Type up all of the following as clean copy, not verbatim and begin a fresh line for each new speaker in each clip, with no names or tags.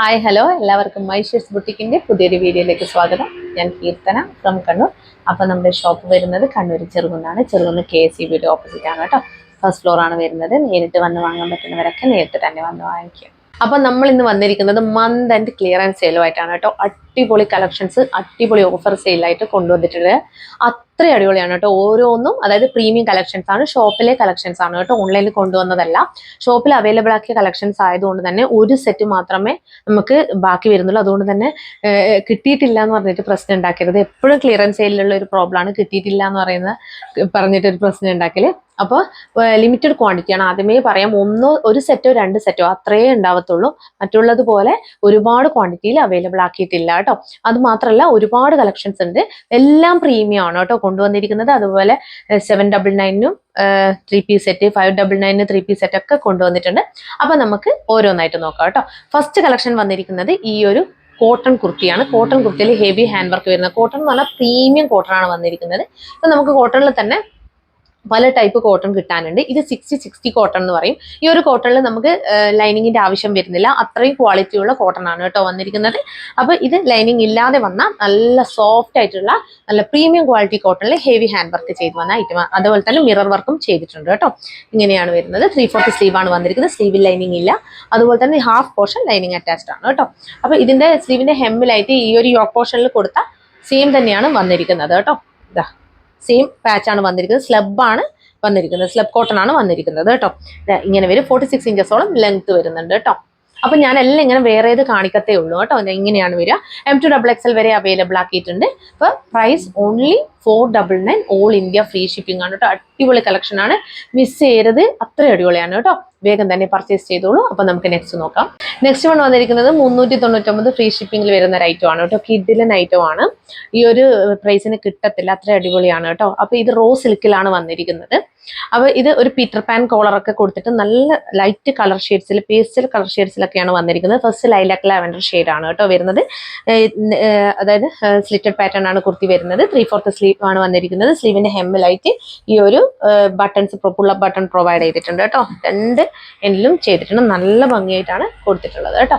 Hi hello എല്ലാവർക്കും മൈഷീസ് ബുട്ടിക്കിൻ്റെ പുതിയൊരു വീഡിയോയിലേക്ക് സ്വാഗതം. ഞാൻ കീർത്തന ഫ്രം കണ്ണൂർ. അപ്പോൾ നമ്മുടെ ഷോപ്പ് വരുന്നത് കണ്ണൂർ ചെറുകുന്നാണ്. ചെറുകുന്ന് KSEBയുടെ ഓപ്പോസിറ്റ് ആണ് കേട്ടോ. ഫസ്റ്റ് ഫ്ലോർ ആണ് വരുന്നത്. നേരിട്ട് വന്ന് വാങ്ങാൻ പറ്റുന്നവരൊക്കെ നേരിട്ട് തന്നെ വന്ന് വാങ്ങിക്കും. അപ്പോൾ നമ്മൾ ഇന്ന് വന്നിരിക്കുന്നത് മന്ത് ആൻഡ് ക്ലിയറൻസ് സെയിലുമായിട്ടാണ് കേട്ടോ. അടിപൊളി കളക്ഷൻസ്, അടിപൊളി ഓഫർ സെയിലായിട്ട് കൊണ്ടുവന്നിട്ടുണ്ട്. അത്ര അടിപൊളിയാണ് കേട്ടോ. ഓരോന്നും അതായത് പ്രീമിയം കളക്ഷൻസ് ആണ്, ഷോപ്പിലെ കളക്ഷൻസ് ആണ് കേട്ടോ, ഓൺലൈനിൽ കൊണ്ടുവന്നതല്ല. ഷോപ്പിൽ അവൈലബിൾ ആക്കിയ കളക്ഷൻസ് ആയതുകൊണ്ട് തന്നെ ഒരു സെറ്റ് മാത്രമേ നമുക്ക് ബാക്കി വരുന്നുള്ളൂ. അതുകൊണ്ട് തന്നെ കിട്ടിയിട്ടില്ല എന്ന് പറഞ്ഞിട്ട് പ്രശ്നം ഉണ്ടാക്കരുത്. എപ്പോഴും ക്ലിയറൻസ് സെയിലുള്ള ഒരു പ്രോബ്ലമാണ് കിട്ടിയിട്ടില്ല എന്ന് പറഞ്ഞിട്ട് ഒരു പ്രശ്നം ഉണ്ടാക്കല്. അപ്പോൾ ലിമിറ്റഡ് ക്വാണ്ടിറ്റിയാണ്, ആദ്യമേ പറയാം. ഒരു സെറ്റോ രണ്ട് സെറ്റോ അത്രയേ ഉണ്ടാവത്തുള്ളൂ. മറ്റുള്ളതുപോലെ ഒരുപാട് ക്വാണ്ടിറ്റിയിൽ അവൈലബിൾ ആക്കിയിട്ടില്ല കേട്ടോ. അത് മാത്രമല്ല ഒരുപാട് കളക്ഷൻസ് ഉണ്ട്, എല്ലാം പ്രീമിയം ആണ് കേട്ടോ കൊണ്ടുവന്നിരിക്കുന്നത്. അതുപോലെ 799-നും 3-piece സെറ്റ്, 599-ന് 3-piece സെറ്റ് ഒക്കെ കൊണ്ടുവന്നിട്ടുണ്ട്. അപ്പൊ നമുക്ക് ഓരോന്നായിട്ട് നോക്കാം കേട്ടോ. ഫസ്റ്റ് കളക്ഷൻ വന്നിരിക്കുന്നത് ഈ ഒരു കോട്ടൺ കുർത്തിയാണ്. കോട്ടൺ കുർത്തിയിൽ ഹെവി ഹാൻഡ് വർക്ക് വരുന്നത്. കോട്ടൺ എന്ന് പറഞ്ഞാൽ പ്രീമിയം കോട്ടൺ ആണ് വന്നിരിക്കുന്നത്. അപ്പൊ നമുക്ക് കോട്ടണിൽ തന്നെ പല ടൈപ്പ് കോട്ടൺ കിട്ടാനുണ്ട്. ഇത് 60 കോട്ടൺ എന്ന് പറയും. ഈ ഒരു കോട്ടണിൽ നമുക്ക് ലൈനിങ്ങിന്റെ ആവശ്യം വരുന്നില്ല, അത്രയും ക്വാളിറ്റിയുള്ള കോട്ടൺ ആണ് കേട്ടോ വന്നിരിക്കുന്നത്. അപ്പൊ ഇത് ലൈനിങ് ഇല്ലാതെ വന്ന നല്ല സോഫ്റ്റ് ആയിട്ടുള്ള നല്ല പ്രീമിയം ക്വാളിറ്റി കോട്ടണിൽ ഹെവി ഹാൻഡ് വർക്ക് ചെയ്ത് വന്ന ഐറ്റം. അതുപോലെ തന്നെ മിറർ വർക്കും ചെയ്തിട്ടുണ്ട് കേട്ടോ. ഇങ്ങനെയാണ് വരുന്നത്. 3/4 സ്ലീവ് ആണ് വന്നിരിക്കുന്നത്. സ്ലീവിൽ ലൈനിങ് ഇല്ല. അതുപോലെ തന്നെ ഹാഫ് പോർഷൻ ലൈനിങ് അറ്റാച്ച്ഡ് ആണ് കേട്ടോ. അപ്പൊ ഇതിന്റെ സ്ലീവിന്റെ ഹെമ്മിലായിട്ട് ഈ ഒരു യോക്ക് പോർഷനിൽ കൊടുത്ത സെയിം തന്നെയാണ് വന്നിരിക്കുന്നത് കേട്ടോ. ഇതാ സെയിം പാച്ചാണ് വന്നിരിക്കുന്നത്. സ്ലബാണ് വന്നിരിക്കുന്നത്, സ്ലബ് കോട്ടൺ ആണ് വന്നിരിക്കുന്നത് കേട്ടോ. ഇങ്ങനെ വരും. 46 ഇഞ്ചസോളം ലെങ്ത് വരുന്നുണ്ട് കേട്ടോ. അപ്പൊ ഞാൻ എല്ലാം ഇങ്ങനെ വേറെ ഏത് കാണിക്കത്തേ ഉള്ളൂ കേട്ടോ. ഇങ്ങനെയാണ് വരിക. M2XL വരെ അവൈലബിൾ ആക്കിയിട്ടുണ്ട്. അപ്പൊ price only 499, all India free shipping ആണ് കേട്ടോ. അടിപൊളി കളക്ഷൻ ആണ്, മിസ് ചെയ്യരുത്. അത്ര അടിപൊളിയാണ് കേട്ടോ. വേഗം തന്നെ പർച്ചേസ് ചെയ്തോളൂ. അപ്പൊ നമുക്ക് നെക്സ്റ്റ് നോക്കാം. നെക്സ്റ്റ് വൺ വന്നിരിക്കുന്നത് 399 ഫ്രീ ഷിപ്പിംഗിൽ വരുന്ന ഒരു ഐറ്റം ആണ് കേട്ടോ. കിഡിലൻ ഐറ്റം ആണ്. ഈ ഒരു പ്രൈസിന് കിട്ടത്തില്ല, അത്ര അടിപൊളിയാണ് കേട്ടോ. അപ്പൊ ഇത് റോ സിൽക്കിലാണ് വന്നിരിക്കുന്നത്. അപ്പൊ ഇത് ഒരു പീറ്റർ പാൻ കോളറൊക്കെ കൊടുത്തിട്ട് നല്ല ലൈറ്റ് കളർ ഷെയ്ഡ്സിൽ, പേസ്റ്റൽ കളർ ഷെയ്ഡ്സിലൊക്കെയാണ് വന്നിരിക്കുന്നത്. ഫസ്റ്റ് ലൈലാക്ക് ലാവൻഡർ ഷെയ്ഡ് ആണ് കേട്ടോ വരുന്നത്. അതായത് സ്ലിറ്റഡ് പാറ്റേൺ ആണ് കുർത്തി വരുന്നത്. 3/4 സ്ലീവ് ആണ് വന്നിരിക്കുന്നത്. സ്ലീവിന്റെ ഹെമ്മിലായിട്ട് ഈ ഒരു ബട്ടൺസ്, പുള്ളപ്പ് ബട്ടൺ പ്രൊവൈഡ് ചെയ്തിട്ടുണ്ട് കേട്ടോ. രണ്ട് എൻഡിലും ചെയ്തിട്ടുണ്ട്. നല്ല ഭംഗിയായിട്ടാണ് കൊടുത്തിട്ടുള്ളത് കേട്ടോ.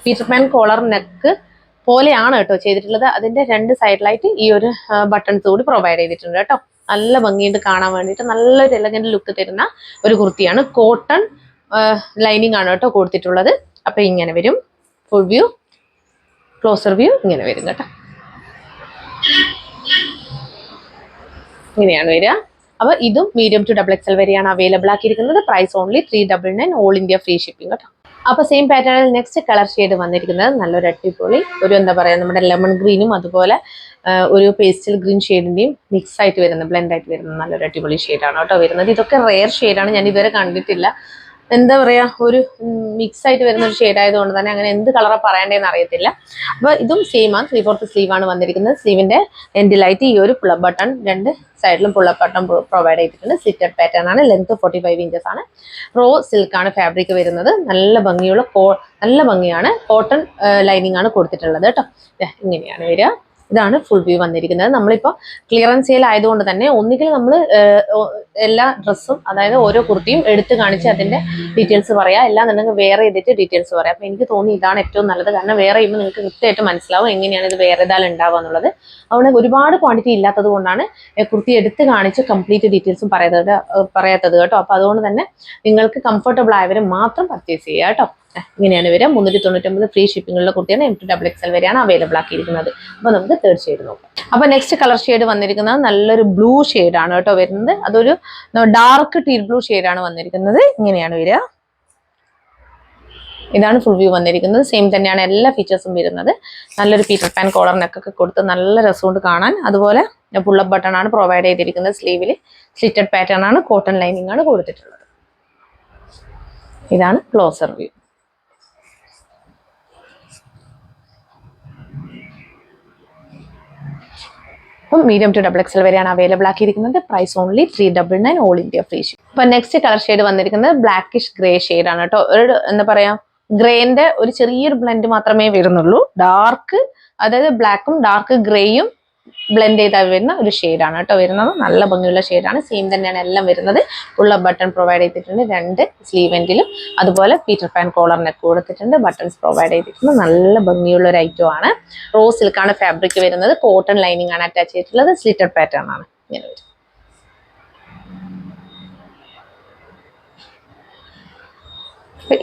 പീറ്റർ പാൻ കോളർ നെക്ക് പോലെയാണ് കേട്ടോ ചെയ്തിട്ടുള്ളത്. അതിന്റെ രണ്ട് സൈഡിലായിട്ട് ഈ ഒരു ബട്ടൺസ് കൂടി പ്രൊവൈഡ് ചെയ്തിട്ടുണ്ട് കേട്ടോ. നല്ല ഭംഗിയുണ്ട് കാണാൻ വേണ്ടിയിട്ട്. നല്ലൊരു എലഗന്റ് ലുക്ക് തരുന്ന ഒരു കുർത്തിയാണ്. കോട്ടൺ ലൈനിങ് ആണ് കേട്ടോ കൊടുത്തിട്ടുള്ളത്. അപ്പൊ ഇങ്ങനെ വരും. ഫുൾ വ്യൂ, ക്ലോസർ വ്യൂ ഇങ്ങനെ വരും കേട്ടോ. ഇങ്ങനെയാണ് വരിക. അപ്പൊ ഇതും മീഡിയം ടു XXL വരെയാണ് അവൈലബിൾ ആക്കിയിരിക്കുന്നത്. Price only 399, all India free shipping കേട്ടോ. അപ്പൊ സെയിം പാറ്റേണിൽ നെക്സ്റ്റ് കളർ ഷെയ്ഡ് വന്നിരിക്കുന്നത് നല്ലൊരു അടിപൊളി ഒരു എന്താ പറയാ, നമ്മുടെ ലെമൺ ഗ്രീനും അതുപോലെ ഒരു പേസ്റ്റൽ ഗ്രീൻ ഷെയ്ഡിന്റെയും മിക്സ് ആയിട്ട് വരുന്ന, ബ്ലെൻഡ് ആയിട്ട് വരുന്ന നല്ലൊരു അടിപൊളി ഷെയ്ഡാണ് കേട്ടോ വരുന്നത്. ഇതൊക്കെ റെയർ ഷെയ്ഡാണ്, ഞാൻ ഇതുവരെ കണ്ടിട്ടില്ല. എന്താ പറയാ, ഒരു മിക്സ് ആയിട്ട് വരുന്ന ഒരു ഷെയ്ഡ് ആയതുകൊണ്ട് തന്നെ അങ്ങനെ എന്ത് കളറാണ് പറയേണ്ടതെന്ന് അറിയത്തില്ല. അപ്പൊ ഇതും സെയിം ആണ്. 3/4 സ്ലീവ് ആണ് വന്നിരിക്കുന്നത്. സ്ലീവിന്റെ എൻഡിലായിട്ട് ഈ ഒരു പുള്ളപ്പ് ബട്ടൺ, രണ്ട് സൈഡിലും പുള്ളപ്പ് ബട്ടൺ പ്രൊവൈഡ് ചെയ്തിട്ടുണ്ട്. സ്ലിറ്റഡ് പാറ്റേൺ ആണ്. ലെങ്ത് 45 ഇഞ്ചസ് ആണ്. റോ സിൽക്ക് ആണ് ഫാബ്രിക് വരുന്നത്. നല്ല ഭംഗിയുള്ള നല്ല ഭംഗിയാണ്. കോട്ടൺ ലൈനിങ് ആണ് കൊടുത്തിട്ടുള്ളത് കേട്ടോ. ഇങ്ങനെയാണ് വരിക. ഇതാണ് ഫുൾ വ്യൂ വന്നിരിക്കുന്നത്. നമ്മളിപ്പോൾ ക്ലിയറൻസ് സെയിൽ ആയതുകൊണ്ട് തന്നെ ഒന്നുകിൽ നമ്മൾ എല്ലാ ഡ്രസ്സും, അതായത് ഓരോ കുർത്തിയും എടുത്ത് കാണിച്ച് അതിന്റെ ഡീറ്റെയിൽസ് പറയാം, എന്നുണ്ടെങ്കിൽ വേറെ ചെയ്തിട്ട് ഡീറ്റെയിൽസ് പറയാം. അപ്പൊ എനിക്ക് തോന്നി ഇതാണ് ഏറ്റവും നല്ലത്. കാരണം വേറെ ചെയ്യുമ്പോൾ നിങ്ങൾക്ക് കൃത്യമായിട്ട് മനസ്സിലാവും എങ്ങനെയാണ് ഇത് വേറെ ഏതായാലും ഉണ്ടാവുക എന്നുള്ളത്. അതുകൊണ്ട് ഒരുപാട് ക്വാണ്ടിറ്റി ഇല്ലാത്തത് കൊണ്ടാണ് കുർത്തി എടുത്ത് കാണിച്ച് കംപ്ലീറ്റ് ഡീറ്റെയിൽസും പറയാത്തത് കേട്ടോ. അപ്പൊ അതുകൊണ്ട് തന്നെ നിങ്ങൾക്ക് കംഫർട്ടബിൾ ആയവരെ മാത്രം പർച്ചേസ് ചെയ്യുക കേട്ടോ. ഇങ്ങനെയാണ് വരിക. 399 ഫ്രീ ഷിപ്പിംഗുള്ള കുർത്തിയാണ്. M2XL വരെയാണ് അവൈലബിൾ ആക്കിയിരിക്കുന്നത്. അപ്പൊ നമുക്ക് തേർഡ് ഷെയ്ഡ് നോക്കാം. അപ്പൊ നെക്സ്റ്റ് കളർ ഷെയ്ഡ് വന്നിരിക്കുന്നത് നല്ലൊരു ബ്ലൂ ഷെയ്ഡാണ് കേട്ടോ വരുന്നത്. അതൊരു ഡാർക്ക് ടീൽ ബ്ലൂ ഷെയ്ഡാണ് വന്നിരിക്കുന്നത്. ഇങ്ങനെയാണ് വരിക. ഇതാണ് ഫുൾ വ്യൂ വന്നിരിക്കുന്നത്. സെയിം തന്നെയാണ് എല്ലാ ഫീച്ചേഴ്സും വരുന്നത്. നല്ലൊരു പീറ്റർ പാൻ കോളർ നെക്കൊക്കെ കൊടുത്ത് നല്ല രസമുണ്ട് കാണാൻ. അതുപോലെ പുള്ളപ്പ് ബട്ടൺ ആണ് പ്രൊവൈഡ് ചെയ്തിരിക്കുന്നത്. സ്ലീവിൽ സ്ലിറ്റഡ് പാറ്റേൺ ആണ്, കോട്ടൺ ലൈനിങ് ആണ് കൊടുത്തിട്ടുള്ളത്. ഇതാണ് ക്ലോസർ വ്യൂ. അപ്പം മീഡിയം ടു XXL വരെയാണ് അവൈലബിൾ ആക്കിയിരിക്കുന്നത്. Price only 399, all India free ship. അപ്പൊ നെക്സ്റ്റ് കളർ ഷെയ്ഡ് വന്നിരിക്കുന്നത് ബ്ലാക്കിഷ് ഗ്രേ ഷെയ്ഡ് ആണ് കേട്ടോ. ഒരു എന്താ പറയാ, ഗ്രേന്റെ ഒരു ചെറിയൊരു ബ്ലെൻഡ് മാത്രമേ വരുന്നുള്ളൂ. ഡാർക്ക്, അതായത് ബ്ലാക്കും ഡാർക്ക് ഗ്രേയും ബ്ലെൻഡ് ചെയ്താൽ വരുന്ന ഒരു ഷെയ്ഡാണ് കേട്ടോ വരുന്നത്. നല്ല ഭംഗിയുള്ള ഷെയ്ഡാണ്. സെയിം തന്നെയാണ് എല്ലാം വരുന്നത്. ഉള്ള ബട്ടൺ പ്രൊവൈഡ് ചെയ്തിട്ടുണ്ട് 2 സ്ലീവ് എൻഡിലും. അതുപോലെ പീറ്റർ പാൻ കോളർ നെക്ക് കൊടുത്തിട്ടുണ്ട്. ബട്ടൺസ് പ്രൊവൈഡ് ചെയ്തിട്ടുണ്ട്. നല്ല ഭംഗിയുള്ള ഒരു ഐറ്റം ആണ്. റോ സിൽക്കാണ് ഫാബ്രിക് വരുന്നത്. കോട്ടൺ ലൈനിങ് ആണ് അറ്റാച്ച് ചെയ്തിട്ടുള്ളത്. സ്ലിറ്റഡ് പാറ്റേൺ ആണ് ഇങ്ങനെ വരും.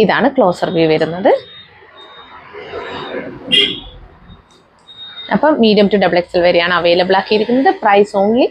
ഇതാണ് ക്ലോസർ വ്യൂ വരുന്നത്. അപ്പം മീഡിയം ടു XXL വരെയാണ് അവൈലബിൾ ആക്കിയിരിക്കുന്നത്. Price only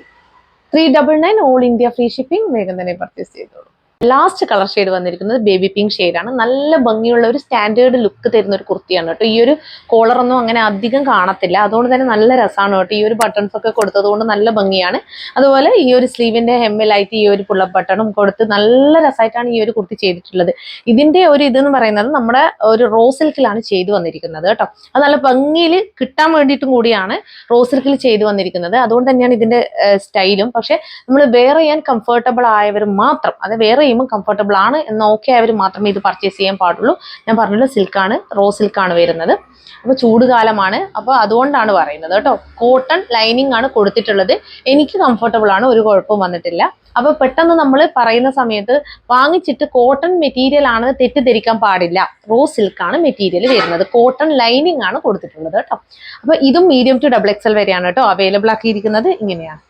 399, all India free shipping. വേഗം തന്നെ പർച്ചേസ് ചെയ്തോളൂ. ലാസ്റ്റ് കളർ ഷെയ്ഡ് വന്നിരിക്കുന്നത് ബേബി പിങ്ക് ഷെയ്ഡാണ്. നല്ല ഭംഗിയുള്ള ഒരു സ്റ്റാൻഡേർഡ് ലുക്ക് തരുന്ന ഒരു കുർത്തിയാണ് കേട്ടോ. ഈ ഒരു കോളറൊന്നും അങ്ങനെ അധികം കാണത്തില്ല. അതുകൊണ്ട് തന്നെ നല്ല രസമാണ് കേട്ടോ. ഈ ഒരു ബട്ടൺസ് ഒക്കെ കൊടുത്തത് കൊണ്ട് നല്ല ഭംഗിയാണ്. അതുപോലെ ഈ ഒരു സ്ലീവിന്റെ ഹെമ്മിലായിട്ട് ഈ ഒരു പുള്ളപ്പ് ബട്ടണും കൊടുത്ത് നല്ല രസമായിട്ടാണ് ഈ ഒരു കുർത്തി ചെയ്തിട്ടുള്ളത്. ഇതിന്റെ ഒരു ഇതെന്ന് പറയുന്നത് നമ്മുടെ ഒരു റോ സിൽക്കിലാണ് ചെയ്തു വന്നിരിക്കുന്നത് കേട്ടോ. അത് നല്ല ഭംഗിയിൽ കിട്ടാൻ വേണ്ടിയിട്ടും കൂടിയാണ് റോ സിൽക്കിൽ ചെയ്തു വന്നിരിക്കുന്നത്. അതുകൊണ്ട് തന്നെയാണ് ഇതിന്റെ സ്റ്റൈലും. പക്ഷെ നമ്മൾ വെയർ ചെയ്യാൻ കംഫർട്ടബിൾ ആയവർ മാത്രം, അത് വെയർ കംഫർട്ടബിൾ ആണ് എന്ന് ഓക്കെ ആയവർ മാത്രമേ ഇത് പർച്ചേസ് ചെയ്യാൻ പാടുള്ളൂ. ഞാൻ പറഞ്ഞല്ലോ സിൽക്കാണ്, റോ സിൽക്കാണ് വരുന്നത്. അപ്പോൾ ചൂടുകാലമാണ്, അപ്പോൾ അതുകൊണ്ടാണ് പറയുന്നത് കേട്ടോ. കോട്ടൺ ലൈനിങ് ആണ് കൊടുത്തിട്ടുള്ളത്. എനിക്ക് കംഫർട്ടബിൾ ആണ്, ഒരു കുഴപ്പവും വന്നിട്ടില്ല. അപ്പൊ പെട്ടെന്ന് നമ്മൾ പറയുന്ന സമയത്ത് വാങ്ങിച്ചിട്ട് കോട്ടൺ മെറ്റീരിയൽ ആണ് തെറ്റിദ്ധരിക്കാൻ പാടില്ല. റോ സിൽക്കാണ് മെറ്റീരിയൽ വരുന്നത്. കോട്ടൺ ലൈനിങ് ആണ് കൊടുത്തിട്ടുള്ളത് കേട്ടോ. അപ്പൊ ഇതും മീഡിയം ടു XXL വരെയാണ് കേട്ടോ അവൈലബിൾ ആക്കിയിരിക്കുന്നത്. ഇങ്ങനെയാണ്.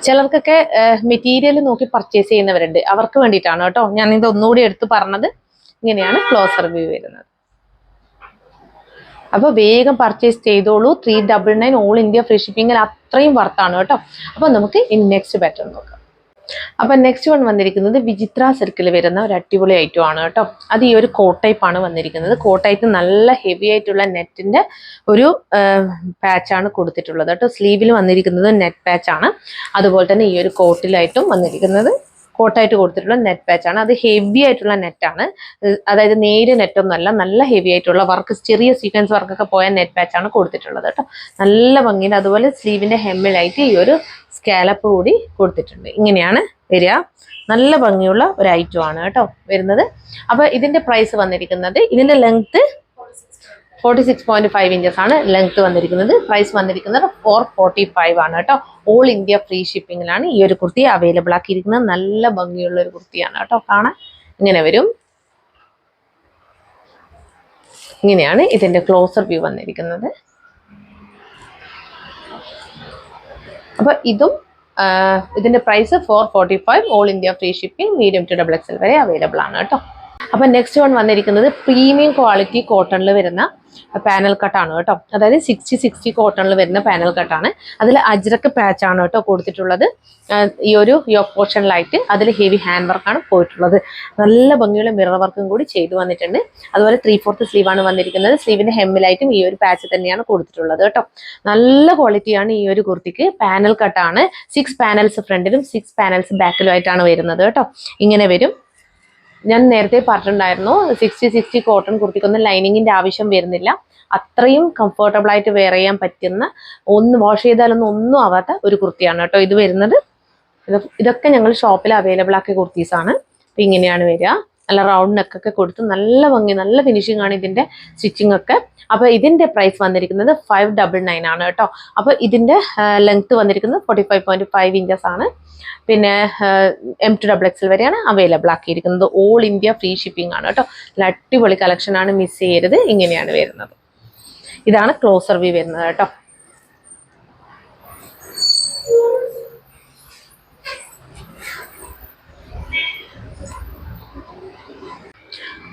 ചിലർക്കൊക്കെ മെറ്റീരിയൽ നോക്കി പർച്ചേസ് ചെയ്യുന്നവരുണ്ട്. അവർക്ക് വേണ്ടിയിട്ടാണ് കേട്ടോ ഞാൻ ഇത് ഒന്നുകൂടി എടുത്ത് പറഞ്ഞത്. ഇങ്ങനെയാണ് ക്ലോസർ വ്യൂ വരുന്നത്. അപ്പോൾ വേഗം പർച്ചേസ് ചെയ്തോളൂ. 399 ഓൾ ഇന്ത്യ ഫ്രീ ഷിപ്പിംഗിൽ അത്രയും വർത്താണ് കേട്ടോ. അപ്പോൾ നമുക്ക് നെക്സ്റ്റ് പാറ്റേൺ നോക്കാം. അപ്പൊ നെക്സ്റ്റ് വൺ വന്നിരിക്കുന്നത് വിചിത്ര സിൽക്കിൽ വരുന്ന ഒരു അടിപൊളി ഐറ്റം ആണ് കേട്ടോ. അത് ഈ ഒരു കോട്ടൈപ്പാണ് വന്നിരിക്കുന്നത്. കോട്ടൈപ്പ് നല്ല ഹെവി ആയിട്ടുള്ള നെറ്റിന്റെ ഒരു പാച്ചാണ് കൊടുത്തിട്ടുള്ളത് കേട്ടോ. സ്ലീവിൽ വന്നിരിക്കുന്നത് നെറ്റ് പാച്ചാണ്. അതുപോലെ തന്നെ ഈ ഒരു കോട്ടിലായിട്ടും വന്നിരിക്കുന്നത് കോട്ടായിട്ട് കൊടുത്തിട്ടുള്ള നെറ്റ് പാച്ചാണ്. അത് ഹെവി ആയിട്ടുള്ള നെറ്റാണ്. അതായത് നേര് നെറ്റൊന്നുമല്ല, നല്ല ഹെവി ആയിട്ടുള്ള വർക്ക്, ചെറിയ സീക്വൻസ് വർക്കൊക്കെ പോയ നെറ്റ് പാച്ചാണ് കൊടുത്തിട്ടുള്ളത് കേട്ടോ. നല്ല ഭംഗിയുണ്ട്. അതുപോലെ സ്ലീവിന്റെ ഹെമ്മിലായിട്ട് ഈ ഒരു സ്കാലപ്പ് കൂടി കൊടുത്തിട്ടുണ്ട്. ഇങ്ങനെയാണ് വരിക. നല്ല ഭംഗിയുള്ള ഒരു ഐറ്റം ആണ് കേട്ടോ വരുന്നത്. അപ്പൊ ഇതിന്റെ പ്രൈസ് വന്നിരിക്കുന്നത്, ഇതിന്റെ ലെങ്ത് 46.5 ഇഞ്ചസ് ആണ് ലെങ്ത് വന്നിരിക്കുന്നത്. പ്രൈസ് വന്നിരിക്കുന്നത് 445 ആണ് കേട്ടോ. ഓൾ ഇന്ത്യ ഫ്രീ ഷിപ്പിംഗിലാണ് ഈ ഒരു കുർത്തി അവൈലബിൾ ആക്കിയിരിക്കുന്നത്. നല്ല ഭംഗിയുള്ള ഒരു കുർത്തിയാണ് കേട്ടോ. കാണാൻ ഇങ്ങനെ വരും. ഇങ്ങനെയാണ് ഇതിന്റെ ക്ലോസർ വ്യൂ വന്നിരിക്കുന്നത്. അപ്പൊ ഇതും ഇതിന്റെ price 445, all India free shipping, medium to XXL വരെ അവൈലബിൾ ആണ് കേട്ടോ. അപ്പൊ നെക്സ്റ്റ് വൺ വന്നിരിക്കുന്നത് പ്രീമിയം ക്വാളിറ്റി കോട്ടണിൽ വരുന്ന പാനൽ കട്ടാണ് കേട്ടോ. അതായത് 60 കോട്ടണിൽ വരുന്ന പാനൽ കട്ടാണ്. അതിൽ അജ്രക്ക് പാച്ചാണ് കേട്ടോ കൊടുത്തിട്ടുള്ളത്. ഈ ഒരു യോക്ക് പോർഷനിലായിട്ട് അതിൽ ഹെവി ഹാൻഡ് വർക്കാണ് പോയിട്ടുള്ളത്. നല്ല ഭംഗിയുള്ള മിറർ വർക്കും കൂടി ചെയ്തു വന്നിട്ടുണ്ട്. അതുപോലെ 3/4 സ്ലീവാണ് വന്നിരിക്കുന്നത്. സ്ലീവിന്റെ ഹെമ്മിലായിട്ടും ഈ ഒരു പാച്ച് തന്നെയാണ് കൊടുത്തിട്ടുള്ളത് കേട്ടോ. നല്ല ക്വാളിറ്റിയാണ് ഈ ഒരു കുർത്തിക്ക്. പാനൽ കട്ടാണ്. 6 പാനൽസ് ഫ്രണ്ടിലും 6 പാനൽസ് ബാക്കിലും ആയിട്ടാണ് വരുന്നത് കേട്ടോ. ഇങ്ങനെ വരും. ഞാൻ നേരത്തെ പറഞ്ഞിട്ടുണ്ടായിരുന്നു 60 കോട്ടൺ കുർത്തിക്കൊന്നും ലൈനിങ്ങിന്റെ ആവശ്യം വരുന്നില്ല. അത്രയും കംഫർട്ടബിൾ ആയിട്ട് വെയർ ചെയ്യാൻ പറ്റുന്ന, ഒന്ന് വാഷ് ചെയ്താലൊന്നും ഒന്നും ആവാത്ത ഒരു കുർത്തിയാണ് കേട്ടോ ഇത് വരുന്നത്. ഇതൊക്കെ ഞങ്ങൾ ഷോപ്പിൽ അവൈലബിൾ ആക്കിയ കുർത്തീസാണ്. അപ്പൊ ഇങ്ങനെയാണ് വരിക. നല്ല റൗണ്ട് നെക്കൊക്കെ കൊടുത്ത് നല്ല ഭംഗി, നല്ല ഫിനിഷിംഗ് ആണ് ഇതിന്റെ സ്റ്റിച്ചിങ് ഒക്കെ. അപ്പൊ ഇതിന്റെ പ്രൈസ് വന്നിരിക്കുന്നത് 599 ആണ് കേട്ടോ. അപ്പൊ ഇതിന്റെ ലെങ്ത് വന്നിരിക്കുന്നത് 45.5 ഇഞ്ചസ് ആണ്. പിന്നെ M to XXL വരെയാണ് അവൈലബിൾ ആക്കിയിരിക്കുന്നത്. ഓൾ ഇന്ത്യ ഫ്രീ ഷിപ്പിംഗ് ആണ് കേട്ടോ. നല്ല അടിപൊളി കളക്ഷൻ ആണ്, മിസ് ചെയ്യരുത്. ഇങ്ങനെയാണ് വരുന്നത്. ഇതാണ് ക്ലോസർ വ്യൂ വരുന്നത് കേട്ടോ.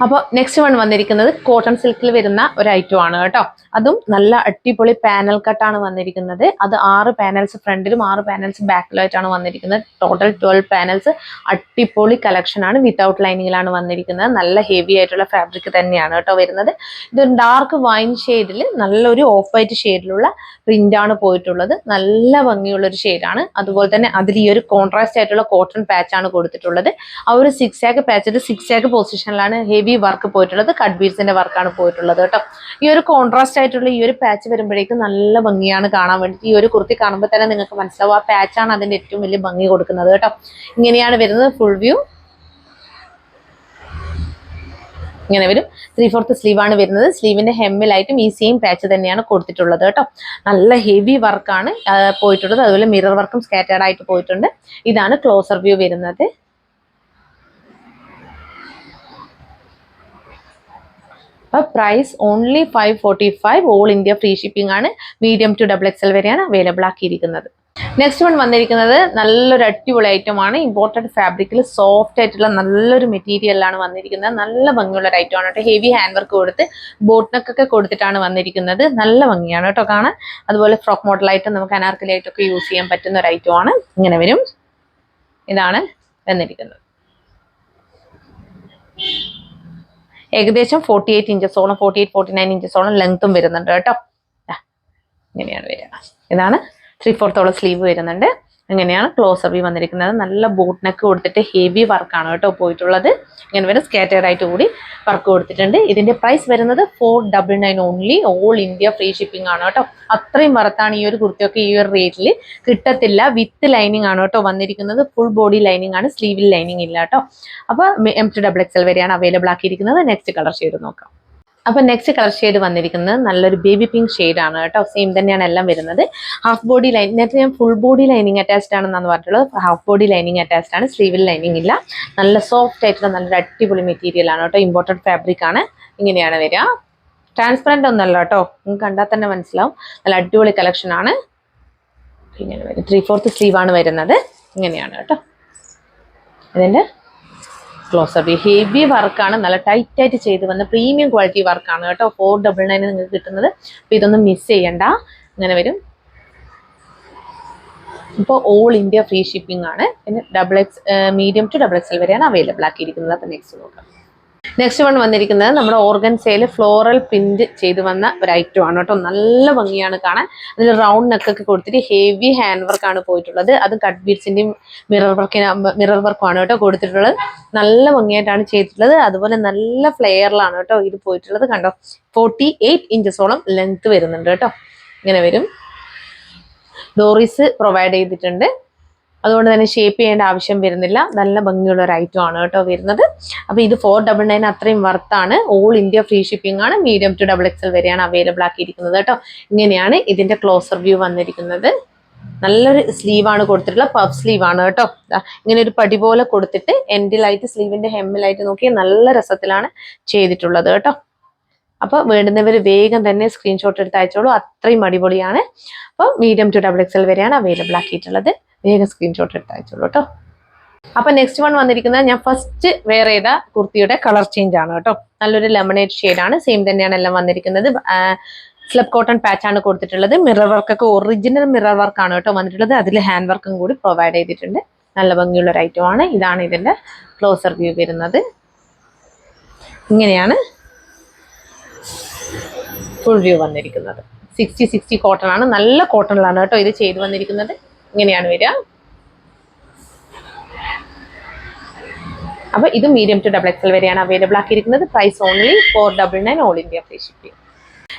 അപ്പോൾ നെക്സ്റ്റ് വൺ വന്നിരിക്കുന്നത് കോട്ടൺ സിൽക്കിൽ വരുന്ന ഒരു ഐറ്റം ആണ് കേട്ടോ. അതും നല്ല അടിപൊളി പാനൽ കട്ടാണ് വന്നിരിക്കുന്നത്. അത് 6 പാനൽസ് ഫ്രണ്ടിലും 6 പാനൽസ് ബാക്കിലായിട്ടാണ് വന്നിരിക്കുന്നത്. Total 12 panels. അടിപൊളി കളക്ഷൻ ആണ്. വിത്തൗട്ട് ലൈനിങ്ങിലാണ് വന്നിരിക്കുന്നത്. നല്ല ഹെവി ആയിട്ടുള്ള ഫാബ്രിക് തന്നെയാണ് കേട്ടോ വരുന്നത്. ഇത് ഡാർക്ക് വൈൻ ഷെയ്ഡിൽ നല്ലൊരു ഓഫ് വൈറ്റ് ഷെയ്ഡിലുള്ള പ്രിന്റ് ആണ് പോയിട്ടുള്ളത്. നല്ല ഭംഗിയുള്ള ഒരു ഷെയ്ഡാണ്. അതുപോലെ തന്നെ അതിൽ ഈ ഒരു കോൺട്രാസ്റ്റ് ആയിട്ടുള്ള കോട്ടൺ പാച്ച് ആണ് കൊടുത്തിട്ടുള്ളത്. ആ ഒരു 6 ആഗ് പാച്ചിൽ 6 ആഗ് പൊസിഷനിലാണ് ഹെവി വർക്ക് പോയിട്ടുള്ളത്. കട്ട് ബീഡ്സിന്റെ വർക്കാണ് പോയിട്ടുള്ളത് കേട്ടോ. ഈ ഒരു കോൺട്രാസ്റ്റ് ആയിട്ടുള്ള ഈ ഒരു പാച്ച് വരുമ്പോഴേക്കും നല്ല ഭംഗിയാണ് കാണാൻ വേണ്ടിയിട്ട്. ഈ ഒരു കുർത്തി കാണുമ്പോൾ തന്നെ നിങ്ങൾക്ക് മനസ്സിലാവും ആ പാച്ചാണ് അതിന്റെ ഏറ്റവും വലിയ ഭംഗി കൊടുക്കുന്നത് കേട്ടോ. ഇങ്ങനെയാണ് വരുന്നത് ഫുൾ വ്യൂ. ഇങ്ങനെ വരും. 3/4 സ്ലീവ് ആണ് വരുന്നത്. സ്ലീവിന്റെ ഹെമ്മിലായിട്ടും ഈ സെയിം പാച്ച് തന്നെയാണ് കൊടുത്തിട്ടുള്ളത് കേട്ടോ. നല്ല ഹെവി വർക്കാണ് പോയിട്ടുള്ളത്. അതുപോലെ മിറർ വർക്കും സ്കാറ്റേർഡ് ആയിട്ട് പോയിട്ടുണ്ട്. ഇതാണ് ക്ലോസർ വ്യൂ വരുന്നത്. Price only 545. All India free shipping ആണ്. മീഡിയം ടു XXL വരെയാണ് അവൈലബിൾ ആക്കിയിരിക്കുന്നത്. നെക്സ്റ്റ് വൺ വന്നിരിക്കുന്നത് നല്ലൊരു അടിപൊളി ഐറ്റം ആണ്. ഇമ്പോർട്ടഡ് ഫാബ്രിക്കിൽ സോഫ്റ്റ് ആയിട്ടുള്ള നല്ലൊരു മെറ്റീരിയലാണ് വന്നിരിക്കുന്നത്. നല്ല ഭംഗിയുള്ള ഒരു ഐറ്റം ആണ് കേട്ടോ. ഹെവി ഹാൻഡ് വർക്ക് കൊടുത്ത് ബോട്ട്നെക്കൊക്കെ കൊടുത്തിട്ടാണ് വന്നിരിക്കുന്നത്. നല്ല ഭംഗിയാണ് കേട്ടോ കാണാൻ. അതുപോലെ ഫ്രോക്ക് മോഡലായിട്ട് നമുക്ക് അനാർക്കലി ആയിട്ടൊക്കെ യൂസ് ചെയ്യാൻ പറ്റുന്ന ഒരു ഐറ്റം ആണ്. ഇങ്ങനെ വരും. ഇതാണ് വന്നിരിക്കുന്നത്. ഏകദേശം 48 ഇഞ്ചസോളം 48-49 ഇഞ്ചസോളം ലെങ്ത്തും വരുന്നുണ്ട് കേട്ടോ. ഇങ്ങനെയാണ് വരിക. ഇതാണ് 3/4 സ്ലീവ് വരുന്നുണ്ട്. ഇങ്ങനെയാണ് ക്ലോസർ വ്യൂ വന്നിരിക്കുന്നത്. നല്ല ബോട്ട് നെക്ക് കൊടുത്തിട്ട് ഹെവി വർക്കാണ് കേട്ടോ പോയിട്ടുള്ളത്. ഇങ്ങനെ വരും. സ്കാറ്റേർഡ് ആയിട്ട് കൂടി വർക്ക് കൊടുത്തിട്ടുണ്ട്. ഇതിന്റെ പ്രൈസ് വരുന്നത് 499 only. All India free shipping ആണ് കേട്ടോ. അത്രയും വർത്താണ് ഈ ഒരു കുർത്തിയൊക്കെ ഈ ഒരു റേറ്റിൽ കിട്ടത്തില്ല. വിത്ത് ലൈനിങ് ആണ് കേട്ടോ വന്നിരിക്കുന്നത്. ഫുൾ ബോഡി ലൈനിങ് ആണ്, സ്ലീവിൽ ലൈനിങ് ഇല്ല കേട്ടോ. അപ്പൊ M2XL വരെയാണ് അവൈലബിൾ ആക്കിയിരിക്കുന്നത്. നെക്സ്റ്റ് കളർ ഷെയ്ഡ് നോക്കാം. അപ്പൊ നെക്സ്റ്റ് കളർ ഷെയ്ഡ് വന്നിരിക്കുന്നത് നല്ലൊരു ബേബി പിങ്ക് ഷെയ്ഡ് ആണ് കേട്ടോ. സെയിം തന്നെയാണ് എല്ലാം വരുന്നത്. ഹാഫ് ബോഡി ലൈൻ, നേരത്തെ ഞാൻ ഫുൾ ബോഡി ലൈനിങ് അറ്റാച്ച്ഡ് ആണെന്നാണ് പറഞ്ഞിട്ടുള്ളത്. ഹാഫ് ബോഡി ലൈനിങ് അറ്റാച്ച്ഡ് ആണ്, സ്ലീവിൽ ലൈനിങ് ഇല്ല. നല്ല സോഫ്റ്റ് ആയിട്ടുള്ള നല്ലൊരു അടിപൊളി മെറ്റീരിയൽ ആണ് കേട്ടോ. ഇമ്പോർട്ടഡ് ഫാബ്രിക് ആണ്. ഇങ്ങനെയാണ് വരിക. ട്രാൻസ്പെറന്റ് ഒന്നല്ല കേട്ടോ, നിങ്ങൾക്ക് കണ്ടാൽ തന്നെ മനസ്സിലാവും. നല്ല അടിപൊളി കളക്ഷൻ ആണ്. ഇങ്ങനെ വരും. 3/4 സ്ലീവ് ആണ് വരുന്നത്. ഇങ്ങനെയാണ് കേട്ടോ. ഇതിന്റെ ക്ലോസർ വ്യൂ ഹെവി വർക്കാണ്. നല്ല ടൈറ്റ് ആയിട്ട് ചെയ്ത് വന്ന പ്രീമിയം ക്വാളിറ്റി വർക്കാണ് കേട്ടോ. 499 നിങ്ങൾക്ക് കിട്ടുന്നത്. അപ്പൊ ഇതൊന്നും മിസ് ചെയ്യണ്ട. ഇങ്ങനെ വരും. ഇപ്പോൾ ഓൾ ഇന്ത്യ ഫ്രീ ഷിപ്പിംഗ് ആണ്. പിന്നെ മീഡിയം ടു XXL വരെയാണ് അവൈലബിൾ ആക്കിയിരിക്കുന്നത്. അപ്പൊ നെക്സ്റ്റ് നോക്കാം. നെക്സ്റ്റ് വൺ വന്നിരിക്കുന്നത് നമ്മുടെ ഓർഗൻസയിൽ ഫ്ലോറൽ പ്രിന്റ് ചെയ്ത് വന്ന ഒരു ഐറ്റം ആണ് കേട്ടോ. നല്ല ഭംഗിയാണ് കാണാൻ. അതിൽ റൗണ്ട് നെക്കൊക്കെ കൊടുത്തിട്ട് ഹെവി ഹാൻഡ് വർക്ക് ആണ് പോയിട്ടുള്ളത്. അത് കട്ട് ബീഡ്സിന്റെയും മിറർ വർക്കുമാണ് കേട്ടോ കൊടുത്തിട്ടുള്ളത്. നല്ല ഭംഗിയായിട്ടാണ് ചെയ്തിട്ടുള്ളത്. അതുപോലെ നല്ല ഫ്ലെയറിലാണ് കേട്ടോ ഇത് പോയിട്ടുള്ളത്. കണ്ടോ, 48 ഇഞ്ചസോളം ലെങ്ത് വരുന്നുണ്ട് കേട്ടോ. ഇങ്ങനെ വരും. ഡോറീസ് പ്രൊവൈഡ് ചെയ്തിട്ടുണ്ട്. അതുകൊണ്ട് തന്നെ ഷേപ്പ് ചെയ്യേണ്ട ആവശ്യം വരുന്നില്ല. നല്ല ഭംഗിയുള്ള ഒരു ഐറ്റം ആണ് കേട്ടോ വരുന്നത്. അപ്പൊ ഇത് 499 അത്രയും വർത്താണ്. ഓൾ ഇന്ത്യ ഫ്രീ ഷിപ്പിംഗ് ആണ്. മീഡിയം ടു XXL വരെയാണ് അവൈലബിൾ ആക്കിയിരിക്കുന്നത് കേട്ടോ. ഇങ്ങനെയാണ് ഇതിന്റെ ക്ലോസർ വ്യൂ വന്നിരിക്കുന്നത്. നല്ലൊരു സ്ലീവ് ആണ് കൊടുത്തിട്ടുള്ളത്. പഫ് സ്ലീവ് ആണ് കേട്ടോ. ഇങ്ങനെ ഒരു പടി പോലെ കൊടുത്തിട്ട് എൻഡിലായിട്ട് സ്ലീവിന്റെ ഹെമ്മിലായിട്ട് നോക്കി നല്ല രസത്തിലാണ് ചെയ്തിട്ടുള്ളത് കേട്ടോ. അപ്പൊ വേണ്ടുന്നവർ വേഗം തന്നെ സ്ക്രീൻഷോട്ട് എടുത്ത് അയച്ചോളൂ. അത്രയും അടിപൊളിയാണ്. അപ്പൊ മീഡിയം ടു XXL വരെയാണ് അവൈലബിൾ ആക്കിയിട്ടുള്ളത്. വേഗം സ്ക്രീൻഷോട്ട് എടുത്ത് അയച്ചോളൂ കേട്ടോ. അപ്പൊ നെക്സ്റ്റ് വൺ വന്നിരിക്കുന്നത് ഞാൻ ഫസ്റ്റ് വെയർ ചെയ്ത കുർത്തിയുടെ കളർ ചേഞ്ച് ആണ് കേട്ടോ. നല്ലൊരു ലെമണേഡ് ഷെയ്ഡാണ്. സെയിം തന്നെയാണ് എല്ലാം വന്നിരിക്കുന്നത്. സ്ലബ് കോട്ടൺ പാച്ച് ആണ് കൊടുത്തിട്ടുള്ളത്. മിറർ വർക്കൊക്കെ ഒറിജിനൽ മിറർ വർക്കാണ് കേട്ടോ വന്നിട്ടുള്ളത്. അതിൽ ഹാൻഡ് വർക്കും കൂടി പ്രൊവൈഡ് ചെയ്തിട്ടുണ്ട്. നല്ല ഭംഗിയുള്ള ഒരു ഐറ്റം ആണ്. ഇതാണ് ഇതിന്റെ ക്ലോസർ വ്യൂ വരുന്നത്. ഇങ്ങനെയാണ് ഫുൾ വ്യൂ വന്നിരിക്കുന്നത്. 60 കോട്ടൺ ആണ്. നല്ല കോട്ടണിലാണ് കേട്ടോ ഇത് ചെയ്ത് വന്നിരിക്കുന്നത്. ഇങ്ങനെയാണ് വരിക. അപ്പൊ ഇത് മീഡിയം ടു XXL വരെയാണ് അവൈലബിൾ ആക്കിയിരിക്കുന്നത്. Price only 499 all India free shipping.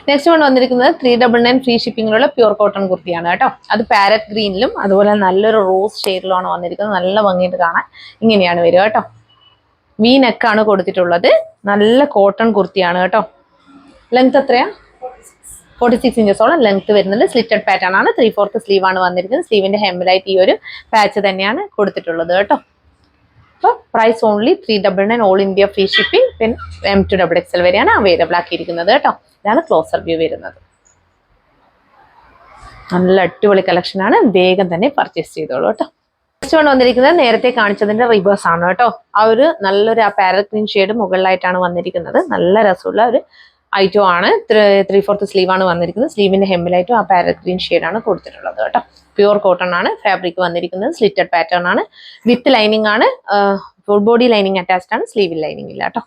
Next one വന്നിരിക്കുന്നത് 399 ഫ്രീ ഷിപ്പിംഗിലുള്ള പ്യൂർ കോട്ടൺ കുർത്തിയാണ് കേട്ടോ. അത് പാരറ്റ് ഗ്രീനിലും അതുപോലെ നല്ലൊരു റോസ് ഷെയ്ഡിലുമാണ് വന്നിരിക്കുന്നത്. നല്ല ഭംഗിയായിട്ട് കാണാൻ ഇങ്ങനെയാണ് വരിക കേട്ടോ. വി നെക്കാണ് കൊടുത്തിട്ടുള്ളത്. നല്ല കോട്ടൺ കുർത്തിയാണ് കേട്ടോ. ലെങ്ത് എത്രയാ? 46 ഇഞ്ചസോളം ലെങ്ത് വരുന്നുണ്ട്. സ്ലിറ്റഡ് പാറ്റേൺ ആണ്. 3/4 സ്ലീവ് ആണ് വന്നിരിക്കുന്നത്. സ്ലീവിന്റെ ഹെമ്മിലായിട്ട് ഈ ഒരു പാച്ച് തന്നെയാണ് കൊടുത്തിട്ടുള്ളത് കേട്ടോ. അപ്പോൾ price only 399 all India free shipping. പിന്നെ M2XXL വരെയാണ് അവൈലബിൾ ആക്കിയിരിക്കുന്നത് കേട്ടോ. ഇതാണ് ക്ലോസർ വ്യൂ വരുന്നത്. നല്ല അടിപൊളി കളക്ഷൻ ആണ്. വേഗം തന്നെ പർച്ചേസ് ചെയ്തോളൂ കേട്ടോ. നെക്സ്റ്റ് വൺ വന്നിരിക്കുന്നത് നേരത്തെ കാണിച്ചതിന്റെ റിവേഴ്സ് ആണ് കേട്ടോ. ആ ഒരു നല്ലൊരു പാരറ്റ് ഗ്രീൻ ഷെയ്ഡ് മുകളിലായിട്ടാണ് വന്നിരിക്കുന്നത്. നല്ല രസമുള്ള ഒരു ഐറ്റം ആണ്. 3/4 സ്ലീവ് ആണ് വന്നിരിക്കുന്നത്. സ്ലീവിന്റെ ഹെമ്മിലായിട്ടും ആ പാരറ്റ് ഗ്രീൻ ഷെയ്ഡ് ആണ് കൊടുത്തിട്ടുള്ളത് കേട്ടോ. പ്യൂർ കോട്ടൺ ആണ് ഫാബ്രിക് വന്നിരിക്കുന്നത്. സ്ലിറ്റഡ് പാറ്റേൺ ആണ്. വിത്ത് ലൈനിങ് ആണ്. ഫുൾ ബോഡി ലൈനിങ് അറ്റാച്ച്ഡ് ആണ്. സ്ലീവിൽ ലൈനിങ് ഇല്ല കേട്ടോ.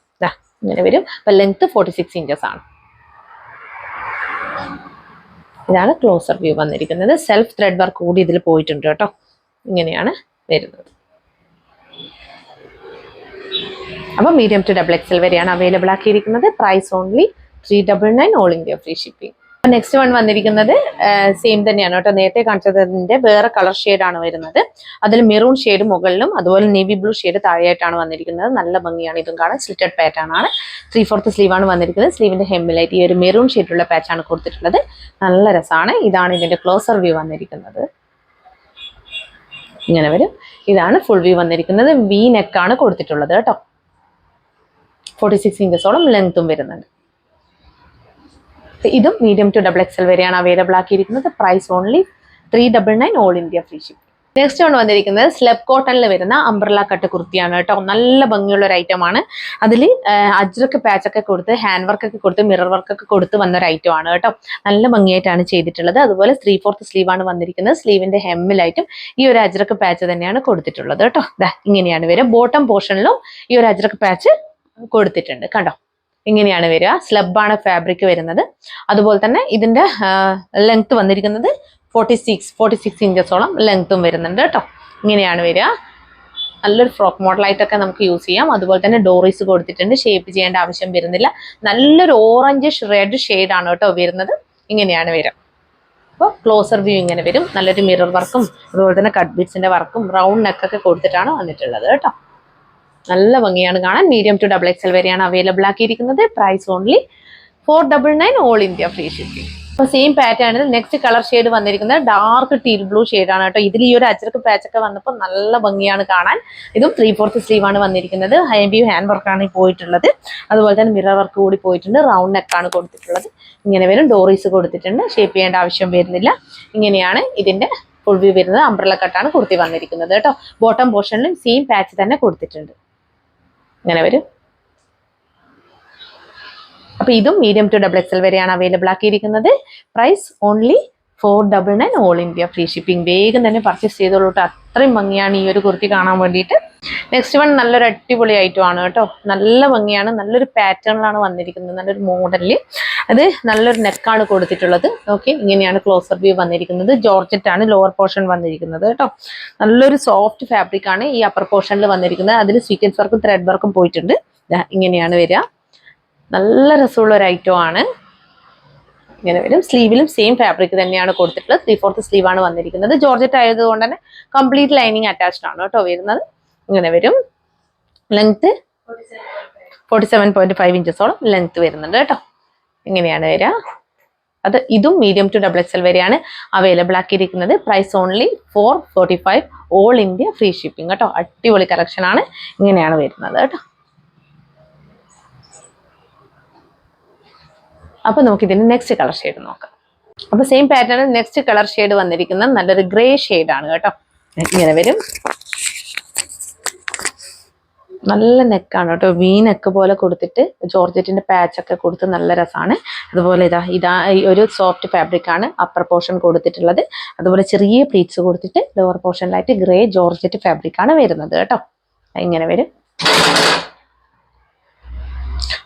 ഇങ്ങനെ വരും. അപ്പൊ ലെങ്ത് 46 ഇഞ്ചസ് ആണ്. ഇതാണ് ക്ലോസർ വ്യൂ വന്നിരിക്കുന്നത്. സെൽഫ് ത്രെഡ് വർക്ക് കൂടി ഇതിൽ പോയിട്ടുണ്ട് കേട്ടോ. ഇങ്ങനെയാണ് വരുന്നത്. അപ്പൊ മീഡിയം ടു XXL വരെയാണ് അവൈലബിൾ ആക്കിയിരിക്കുന്നത്. Price only 399 all India free shipping. Next one വന്നിരിക്കുന്നത് സെയിം തന്നെയാണ് കേട്ടോ. നേരത്തെ കാണിച്ചതിന്റെ വേറെ കളർ ഷെയ്ഡാണ് വരുന്നത്. അതിൽ മെറൂൺ ഷെയ്ഡ് മുകളിലും അതുപോലെ നേവി ബ്ലൂ ഷെയ്ഡ് താഴെയായിട്ടാണ് വന്നിരിക്കുന്നത്. നല്ല ഭംഗിയാണ്. ഇതും കാണാൻ സ്ലിറ്റഡ് പാറ്റേൺ ആണ്. 3/4 സ്ലീവാണ് വന്നിരിക്കുന്നത്. സ്ലീവിന്റെ ഹെമ്മിലായിട്ട് ഈ ഒരു മെറൂൺ ഷെയ്ഡുള്ള പാച്ചാണ് കൊടുത്തിട്ടുള്ളത്. നല്ല രസമാണ്. ഇതാണ് ഇതിന്റെ ക്ലോസർ വ്യൂ വന്നിരിക്കുന്നത്. ഇങ്ങനെ വരും. ഇതാണ് ഫുൾ വ്യൂ വന്നിരിക്കുന്നത്. വി നെക്കാണ് കൊടുത്തിട്ടുള്ളത് കേട്ടോ. 46 ഇഞ്ചസോളം ലെങ്ത്തും വരുന്നുണ്ട്. ഇതും മീഡിയം ടു XXL വരെയാണ് അവൈലബിൾ ആക്കിയിരിക്കുന്നത്. Price only 399 all India free ship. Next ആണ് വന്നിരിക്കുന്നത് സ്ലെബ് കോട്ടണിൽ വരുന്ന അംബ്രല കട്ട് കുർത്തിയാണ് കേട്ടോ. നല്ല ഭംഗിയുള്ള ഒരു ഐറ്റം ആണ്. അതിൽ അജ്രക്ക് പാച്ചൊക്കെ കൊടുത്ത് ഹാൻഡ് വർക്ക് ഒക്കെ കൊടുത്ത് മിറർ വർക്ക് ഒക്കെ കൊടുത്ത് വന്ന ഒരു ഐറ്റം ആണ് കേട്ടോ. നല്ല ഭംഗിയായിട്ടാണ് ചെയ്തിട്ടുള്ളത്. അതുപോലെ 3/4 സ്ലീവ് ആണ് വന്നിരിക്കുന്നത്. സ്ലീവിന്റെ ഹെമ്മിലായിട്ടും ഈ ഒരു അജ്രക്ക് പാച്ച് തന്നെയാണ് കൊടുത്തിട്ടുള്ളത് കേട്ടോ. ഇങ്ങനെയാണ് വരിക. ബോട്ടം പോർഷനിലും ഈ ഒരു അജ്രക്ക് പാച്ച് കൊടുത്തിട്ടുണ്ട് കണ്ടോ. ഇങ്ങനെയാണ് വരിക. സ്ലബാണ് ഫാബ്രിക് വരുന്നത്. അതുപോലെ തന്നെ ഇതിന്റെ ലെങ്ത് വന്നിരിക്കുന്നത് 46 ഇഞ്ചസോളം ലെങ്ത്തും വരുന്നുണ്ട് കേട്ടോ. ഇങ്ങനെയാണ് വരിക. നല്ലൊരു ഫ്രോക്ക് മോഡലായിട്ടൊക്കെ നമുക്ക് യൂസ് ചെയ്യാം. അതുപോലെ തന്നെ ഡോറീസ് കൊടുത്തിട്ടുണ്ട്. ഷേപ്പ് ചെയ്യേണ്ട ആവശ്യം വരുന്നില്ല. നല്ലൊരു ഓറഞ്ച് റെഡ് ഷെയ്ഡാണ് കേട്ടോ വരുന്നത്. ഇങ്ങനെയാണ് വരിക. അപ്പോൾ ക്ലോസർ വ്യൂ ഇങ്ങനെ വരും. നല്ലൊരു മിറർ വർക്കും അതുപോലെ തന്നെ കട്ട് ബീഡ്സിന്റെ വർക്കും റൗണ്ട് നെക്കൊക്കെ കൊടുത്തിട്ടാണ് വന്നിട്ടുള്ളത് കേട്ടോ. നല്ല ഭംഗിയാണ് കാണാൻ. മീഡിയം ടു XXL വരെയാണ് അവൈലബിൾ ആക്കിയിരിക്കുന്നത്. Price only 499 all India free shipping. അപ്പോൾ സെയിം പാറ്റേണിൽ നെക്സ്റ്റ് കളർ ഷെയ്ഡ് വന്നിരിക്കുന്നത് ഡാർക്ക് ടീൽ ബ്ലൂ ഷെയ്ഡാണ് കേട്ടോ. ഇതിൽ ഈ ഒരു അജ്രക്ക് പാച്ചൊക്കെ വന്നപ്പോൾ നല്ല ഭംഗിയാണ് കാണാൻ. ഇതും 3/4 സ്ലീവാണ് വന്നിരിക്കുന്നത്. ഹെവി ഹാൻഡ് വർക്കാണ് പോയിട്ടുള്ളത്. അതുപോലെ തന്നെ മിറർ വർക്ക് കൂടി പോയിട്ടുണ്ട്. റൗണ്ട് നെക്കാണ് കൊടുത്തിട്ടുള്ളത്. ഇങ്ങനെ വരും. ഡോറീസ് കൊടുത്തിട്ടുണ്ട്. ഷേപ്പ് ചെയ്യേണ്ട ആവശ്യം വരുന്നില്ല. ഇങ്ങനെയാണ് ഇതിന്റെ ഫുൾ വ്യൂ വരുന്നത്. അംബ്രല കട്ടാണ് കുർത്തി വന്നിരിക്കുന്നത് കേട്ടോ. ബോട്ടം പോർഷനിലും സെയിം പാച്ച് തന്നെ കൊടുത്തിട്ടുണ്ട്. ഇങ്ങനെ വരും. അപ്പൊ ഇതും മീഡിയം ടു XXL വരെയാണ് അവൈലബിൾ ആക്കിയിരിക്കുന്നത്. Price only 499 all India free shipping. വേഗം തന്നെ പർച്ചേസ് ചെയ്തോളൂ കേട്ടോ. അത്രയും ഭംഗിയാണ് ഈ ഒരു കുർത്തി കാണാൻ വേണ്ടിയിട്ട്. നെക്സ്റ്റ് വൺ നല്ലൊരു അടിപൊളി ഐറ്റം ആണ് കേട്ടോ. നല്ല ഭംഗിയാണ്. നല്ലൊരു പാറ്റേണിലാണ് വന്നിരിക്കുന്നത്. നല്ലൊരു മോഡലില് അത് നല്ലൊരു നെക്കാണ് കൊടുത്തിട്ടുള്ളത്. ഓക്കെ, ഇങ്ങനെയാണ് ക്ലോസർ വ്യൂ വന്നിരിക്കുന്നത്. ജോർജറ്റ് ആണ് ലോവർ പോർഷൻ വന്നിരിക്കുന്നത് കേട്ടോ. നല്ലൊരു സോഫ്റ്റ് ഫാബ്രിക് ആണ് ഈ അപ്പർ പോർഷനിൽ വന്നിരിക്കുന്നത്. അതിൽ സ്വീക്വൻസ് വർക്കും ത്രെഡ് വർക്കും പോയിട്ടുണ്ട്. ഇങ്ങനെയാണ് വരിക. നല്ല രസമുള്ള ഒരു ഐറ്റം ആണ്. ഇങ്ങനെ വരും. സ്ലീവിലും സെയിം ഫാബ്രിക് തന്നെയാണ് കൊടുത്തിട്ടുള്ളത്. 3/4 സ്ലീവാണ് വന്നിരിക്കുന്നത്. ജോർജറ്റ് ആയതുകൊണ്ട് തന്നെ കംപ്ലീറ്റ് ലൈനിങ് അറ്റാച്ച്ഡ് ആണ് കേട്ടോ വരുന്നത്. ഇങ്ങനെ വരും. ലെങ്ത് 47.5 ഇഞ്ചസോളം ലെങ്ത് വരുന്നുണ്ട് കേട്ടോ. ഇങ്ങനെയാണ് വരിക. ഇതും മീഡിയം ടു XXL വരെയാണ് അവൈലബിൾ ആക്കിയിരിക്കുന്നത്. Price only 445 all India free shipping കേട്ടോ. അടിപൊളി കളക്ഷൻ ആണ്. ഇങ്ങനെയാണ് വരുന്നത് കേട്ടോ. അപ്പൊ നമുക്ക് ഇതിന്റെ നെക്സ്റ്റ് കളർ ഷെയ്ഡ് നോക്കാം. അപ്പൊ സെയിം പാറ്റേണിൽ നെക്സ്റ്റ് കളർ ഷെയ്ഡ് വന്നിരിക്കുന്നത് നല്ലൊരു ഗ്രേ ഷെയ്ഡാണ് കേട്ടോ. ഇങ്ങനെ വരും. നല്ല നെക്കാണ് കേട്ടോ. വി നെക്ക് പോലെ കൊടുത്തിട്ട് ജോർജറ്റിന്റെ പാച്ച് ഒക്കെ കൊടുത്ത് നല്ല രസമാണ്. അതുപോലെ ഇതാ ഒരു സോഫ്റ്റ് ഫാബ്രിക് ആണ് അപ്പർ പോർഷൻ കൊടുത്തിട്ടുള്ളത്. അതുപോലെ ചെറിയ പ്ലീറ്റ്സ് കൊടുത്തിട്ട് ലോവർ പോർഷനിലായിട്ട് ഗ്രേ ജോർജറ്റ് ഫാബ്രിക് ആണ് വരുന്നത് കേട്ടോ. ഇങ്ങനെ വരും.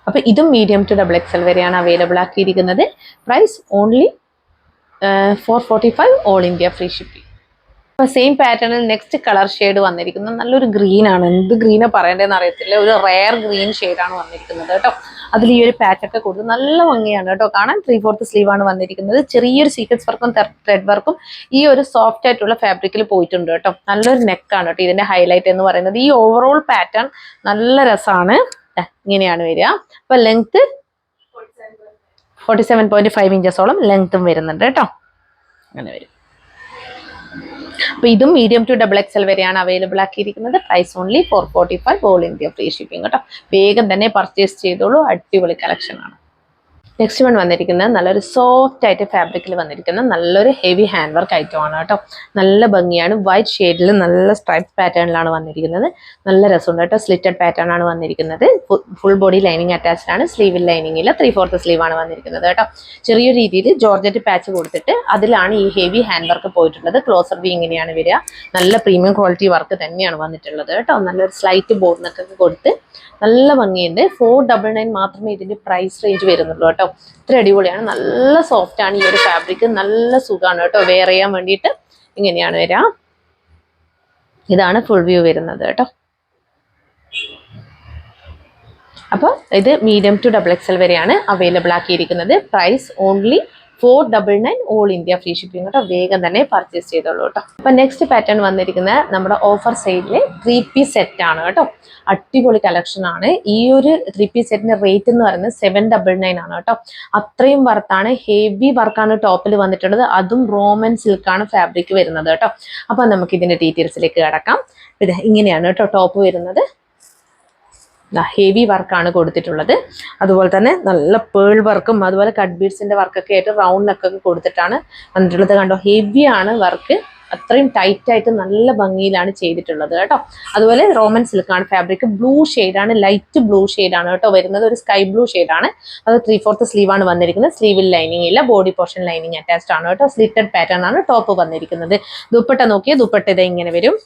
അപ്പൊ ഇതും മീഡിയം ടു XXL വരെയാണ് അവൈലബിൾ ആക്കിയിരിക്കുന്നത്. Price only 445 all India free shipping. അപ്പൊ സെയിം പാറ്റേണിൽ നെക്സ്റ്റ് കളർ ഷെയ്ഡ് വന്നിരിക്കുന്നത് നല്ലൊരു ഗ്രീൻ ആണ്. എന്ത് ഗ്രീനാ പറയേണ്ടതെന്ന് അറിയത്തില്ല. ഒരു റെയർ ഗ്രീൻ ഷെയ്ഡാണ് വന്നിരിക്കുന്നത് കേട്ടോ. അതിൽ ഈ ഒരു പാച്ചൊക്കെ കൊടുത്ത് നല്ല ഭംഗിയാണ് കേട്ടോ കാണാൻ. 3/4 സ്ലീവാണ് വന്നിരിക്കുന്നത്. ചെറിയൊരു സീക്വൻസ് വർക്കും ത്രെഡ് വർക്കും ഈ ഒരു സോഫ്റ്റ് ആയിട്ടുള്ള ഫാബ്രിക്കിൽ പോയിട്ടുണ്ട് കേട്ടോ. നല്ലൊരു നെക്കാണ് കേട്ടോ ഇതിന്റെ ഹൈലൈറ്റ് എന്ന് പറയുന്നത്. ഈ ഓവറോൾ പാറ്റേൺ നല്ല രസമാണ്. ഇങ്ങനെയാണ് വരിക. അപ്പൊ ലെങ്ത് 47.5 ഇഞ്ചസോളം ലെങ്ത്തും വരുന്നുണ്ട് കേട്ടോ. അങ്ങനെ വരും. അപ്പൊ ഇതും മീഡിയം ടു XXL വരെയാണ് അവൈലബിൾ ആക്കിയിരിക്കുന്നത്. Price only 445 all India free shipping കേട്ടോ. വേഗം തന്നെ പർച്ചേസ് ചെയ്തോളൂ. അടിപൊളി കളക്ഷൻ ആണ്. നെക്സ്റ്റ് വൺ വന്നിരിക്കുന്നത് നല്ലൊരു സോഫ്റ്റ് ആയിട്ട് ഫാബ്രിക്കിൽ വന്നിരിക്കുന്ന നല്ലൊരു ഹെവി ഹാൻഡ് വർക്ക് ഐറ്റം ആണ് കേട്ടോ. നല്ല ഭംഗിയാണ്. വൈറ്റ് ഷെയ്ഡിൽ നല്ല സ്ട്രൈപ്പ് പാറ്റേണിലാണ് വന്നിരിക്കുന്നത്. നല്ല രസമുണ്ട് കേട്ടോ. സ്ലിറ്റഡ് പാറ്റേൺ ആണ് വന്നിരിക്കുന്നത്. ഫുൾ ബോഡി ലൈനിങ് അറ്റാച്ച്ഡ് ആണ്. സ്ലീവിൽ ലൈനിങ്ങിൽ 3/4 സ്ലീവ് ആണ് വന്നിരിക്കുന്നത് കേട്ടോ. ചെറിയ രീതിയിൽ ജോർജറ്റ് പാച്ച് കൊടുത്തിട്ട് അതിലാണ് ഈ ഹെവി ഹാൻഡ് വർക്ക് പോയിട്ടുള്ളത്. ക്ലോസർ വ്യൂ ഇങ്ങനെയാണ് വരിക. നല്ല പ്രീമിയം ക്വാളിറ്റി വർക്ക് തന്നെയാണ് വന്നിട്ടുള്ളത് കേട്ടോ. നല്ലൊരു സ്ലൈറ്റ് ബോർഡിനൊക്കെ കൊടുത്ത് നല്ല ഭംഗിയുണ്ട്. 499 മാത്രമേ ഇതിന്റെ പ്രൈസ് റേഞ്ച് വരുന്നുള്ളൂ കേട്ടോ. ഇത്ര അടിപൊളിയാണ്. നല്ല സോഫ്റ്റ് ആണ് ഈ ഒരു ഫാബ്രിക്. നല്ല സുഖമാണ് കേട്ടോ വെയർ ചെയ്യാൻ വേണ്ടിയിട്ട്. ഇങ്ങനെയാണ് വരിക. ഇതാണ് ഫുൾ വ്യൂ വരുന്നത് കേട്ടോ. അപ്പോൾ ഇത് മീഡിയം ടു XXL വരെയാണ് അവൈലബിൾ ആക്കിയിരിക്കുന്നത്. Price only 499 all India free shipping കേട്ടോ. വേഗം തന്നെ പർച്ചേസ് ചെയ്തോളൂ കേട്ടോ. അപ്പൊ നെക്സ്റ്റ് പാറ്റേൺ വന്നിരിക്കുന്നത് നമ്മുടെ ഓഫർ സൈഡിലെ 3-piece സെറ്റ് ആണ് കേട്ടോ. അടിപൊളി കളക്ഷൻ ആണ്. ഈ ഒരു 3-piece സെറ്റിന്റെ റേറ്റ് എന്ന് പറയുന്നത് 799 ആണ് കേട്ടോ. അത്രയും വർത്താണ്. ഹെവി വർക്കാണ് ടോപ്പിൽ വന്നിട്ടുള്ളത്. അതും റോമൻ സിൽക്കാണ് ഫാബ്രിക് വരുന്നത് കേട്ടോ. അപ്പൊ നമുക്ക് ഇതിന്റെ ഡീറ്റെയിൽസിലേക്ക് കടക്കാം. ഇത് ഇങ്ങനെയാണ് കേട്ടോ ടോപ്പ് വരുന്നത്. ഹെവി വർക്കാണ് കൊടുത്തിട്ടുള്ളത്. അതുപോലെ തന്നെ നല്ല പേൾ വർക്കും അതുപോലെ കട്ട് ബീഡ്സിന്റെ വർക്കൊക്കെ ആയിട്ട് റൗണ്ട് നെക്കൊക്കെ കൊടുത്തിട്ടാണ് വന്നിട്ടുള്ളത്. കണ്ടോ, ഹെവിയാണ് വർക്ക്. അത്രയും ടൈറ്റ് ആയിട്ട് നല്ല ഭംഗിയിലാണ് ചെയ്തിട്ടുള്ളത് കേട്ടോ. അതുപോലെ റോമൻ സിൽക്കാണ് ഫാബ്രിക്. ബ്ലൂ ഷെയ്ഡാണ്, ലൈറ്റ് ബ്ലൂ ഷെയ്ഡാണ് കേട്ടോ വരുന്നത്. ഒരു സ്കൈ ബ്ലൂ ഷെയ്ഡാണ്. അത് 3/4 സ്ലീവ് ആണ് വന്നിരിക്കുന്നത്. സ്ലീവിൽ ലൈനിങ് ഇല്ല, ബോഡി പോർഷൻ ലൈനിങ് അറ്റാച്ച്ഡ് ആണ് കേട്ടോ. സ്ലിറ്റഡ് പാറ്റേൺ ആണ് ടോപ്പ് വന്നിരിക്കുന്നത്. ദുപ്പട്ട നോക്കിയാൽ ദുപ്പട്ട ഇത് ഇങ്ങനെ വരും.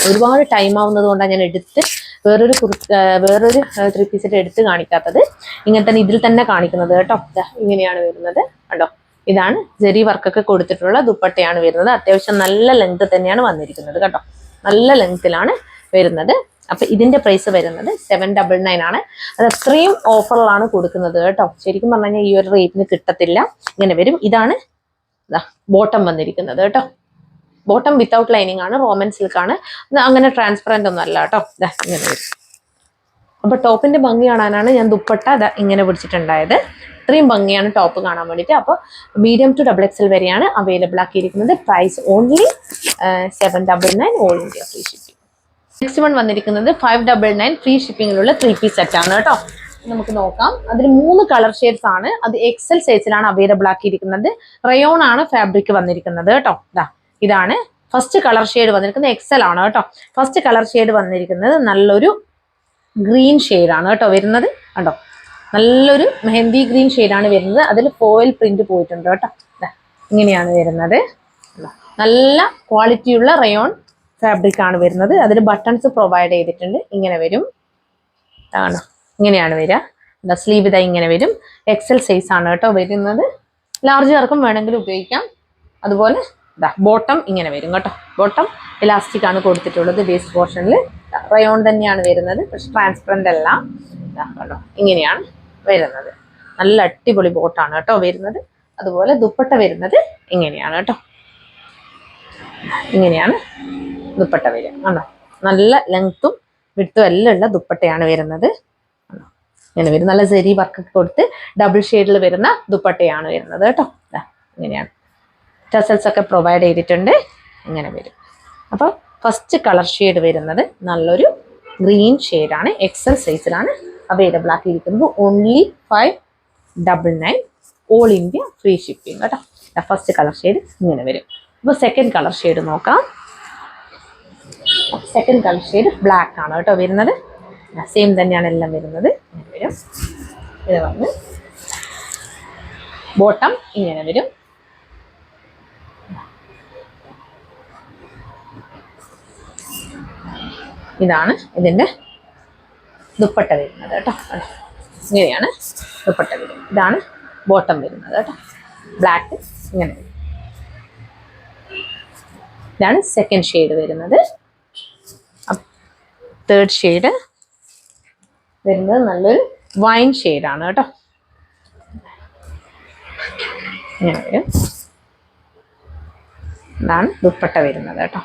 ഒരുപാട് ടൈം ആവുന്നത് കൊണ്ടാണ് ഞാൻ എടുത്ത് വേറൊരു 3-piece സെറ്റ് എടുത്ത് കാണിക്കാത്തത്. ഇങ്ങനെ തന്നെ ഇതിൽ തന്നെ കാണിക്കുന്നത് കേട്ടോ. ഇങ്ങനെയാണ് വരുന്നത് കണ്ടോ. ഇതാണ് ജെറി വർക്കൊക്കെ കൊടുത്തിട്ടുള്ള ദുപ്പട്ടയാണ് വരുന്നത്. അത്യാവശ്യം നല്ല ലെങ്ത് തന്നെയാണ് വന്നിരിക്കുന്നത് കേട്ടോ. നല്ല ലെങ്ത്തിലാണ് വരുന്നത്. അപ്പൊ ഇതിന്റെ പ്രൈസ് വരുന്നത് 799 ആണ്. അത് അത്രയും ഓഫറിലാണ് കൊടുക്കുന്നത് കേട്ടോ. ശരിക്കും പറഞ്ഞു കഴിഞ്ഞാൽ ഈ ഒരു റേറ്റിന് കിട്ടത്തില്ല. ഇങ്ങനെ വരും. ഇതാണ് ബോട്ടം വന്നിരിക്കുന്നത് കേട്ടോ. ബോട്ടം വിത്തൗട്ട് ലൈനിങ് ആണ്, റോമൻ സിൽക്ക് ആണ്. അങ്ങനെ ട്രാൻസ്പെറന്റ് ഒന്നും അല്ല കേട്ടോ. ഇങ്ങനെ വരും. അപ്പൊ ടോപ്പിന്റെ ഭംഗി കാണാനാണ് ഞാൻ ദുപ്പട്ട ഇങ്ങനെ പിടിച്ചിട്ടുണ്ടായത്. ഇത്രയും ഭംഗിയാണ് ടോപ്പ് കാണാൻ വേണ്ടിയിട്ട്. അപ്പോൾ മീഡിയം ടു XXL വരെയാണ് അവൈലബിൾ ആക്കിയിരിക്കുന്നത്. Price only 799 all India free shipping. Next one വന്നിരിക്കുന്നത് 599 ഫ്രീ ഷിപ്പിംഗിലുള്ള 3-piece സെറ്റ് ആണ് കേട്ടോ. നമുക്ക് നോക്കാം. അതിൽ 3 കളർ ഷെയ്ഡ്സ് ആണ്. അത് XL സൈസിലാണ് അവൈലബിൾ ആക്കിയിരിക്കുന്നത്. റയോൺ ആണ് ഫാബ്രിക് വന്നിരിക്കുന്നത് കേട്ടോ. ഇതാണ് ഫസ്റ്റ് കളർ ഷെയ്ഡ് വന്നിരിക്കുന്നത്. XL ആണ് കേട്ടോ. ഫസ്റ്റ് കളർ ഷെയ്ഡ് വന്നിരിക്കുന്നത് നല്ലൊരു ഗ്രീൻ ഷെയ്ഡാണ് കേട്ടോ വരുന്നത്. കണ്ടോ, നല്ലൊരു മെഹന്തി ഗ്രീൻ ഷെയ്ഡാണ് വരുന്നത്. അതിൽ ഫോയിൽ പ്രിന്റ് പോയിട്ടുണ്ട് കേട്ടോ. ഇങ്ങനെയാണ് വരുന്നത്. നല്ല ക്വാളിറ്റിയുള്ള റയോൺ ഫാബ്രിക് ആണ് വരുന്നത്. അതിൽ ബട്ടൺസ് പ്രൊവൈഡ് ചെയ്തിട്ടുണ്ട്. ഇങ്ങനെ വരും. ആണോ, ഇങ്ങനെയാണ് വരിക. സ്ലീവ് ഇതാ ഇങ്ങനെ വരും. XL സൈസ് ആണ് കേട്ടോ വരുന്നത്. ലാർജ് വർക്കും വേണമെങ്കിൽ ഉപയോഗിക്കാം. അതുപോലെ ബോട്ടം ഇങ്ങനെ വരും കേട്ടോ. ബോട്ടം ഇലാസ്റ്റിക് ആണ് കൊടുത്തിട്ടുള്ളത്. വേസ്റ്റ് പോർഷനിൽ റയോൺ തന്നെയാണ് വരുന്നത്. പക്ഷെ ട്രാൻസ്പെറന്റ് അല്ല കേട്ടോ. ഇങ്ങനെയാണ് വരുന്നത്. നല്ല അടിപൊളി ബോട്ടാണ് കേട്ടോ വരുന്നത്. അതുപോലെ ദുപ്പട്ട വരുന്നത് ഇങ്ങനെയാണ് കേട്ടോ. ഇങ്ങനെയാണ് ദുപ്പട്ട വരിക. ആണോ, നല്ല ലെങ്ത്തും വിഡ്ത്തും എല്ലാം ഉള്ള ദുപ്പട്ടയാണ് വരുന്നത്. ഇങ്ങനെ വരും. നല്ല സെരി വർക്കൊക്കെ കൊടുത്ത് ഡബിൾ ഷെയ്ഡിൽ വരുന്ന ദുപ്പട്ടയാണ് വരുന്നത് കേട്ടോ. ഇങ്ങനെയാണ്. ടസൽസ് ഒക്കെ പ്രൊവൈഡ് ചെയ്തിട്ടുണ്ട്. ഇങ്ങനെ വരും. അപ്പോൾ ഫസ്റ്റ് കളർ ഷെയ്ഡ് വരുന്നത് നല്ലൊരു ഗ്രീൻ ഷെയ്ഡാണ്. XL സൈസിലാണ് അവൈലബിൾ ആക്കിയിരിക്കുന്നത്. Only 599 all India free shipping കേട്ടോ. ഫസ്റ്റ് കളർ ഷെയ്ഡ് ഇങ്ങനെ വരും. അപ്പോൾ സെക്കൻഡ് കളർ ഷെയ്ഡ് നോക്കാം. സെക്കൻഡ് കളർ ഷെയ്ഡ് ബ്ലാക്ക് ആണ് കേട്ടോ വരുന്നത്. സെയിം തന്നെയാണ് എല്ലാം വരുന്നത്. ഇങ്ങനെ വരും. ഇത് വന്ന് ബോട്ടം ഇങ്ങനെ വരും. ഇതാണ് ഇതിന്റെ ദുപ്പട്ട വരുന്നത് കേട്ടോ. ഇങ്ങനെയാണ് ദുപ്പട്ട വരുന്നത്. ഇതാണ് ബോട്ടം വരുന്നത് കേട്ടോ. ബ്ലാക്ക് ഇങ്ങനെ വരും. ഇതാണ് സെക്കൻഡ് ഷെയ്ഡ് വരുന്നത്. തേർഡ് ഷെയ്ഡ് വരുന്നത് നല്ലൊരു വൈൻ ഷെയ്ഡാണ് കേട്ടോ. ഇങ്ങനെ വരും. ഇതാണ് ദുപ്പട്ട വരുന്നത് കേട്ടോ.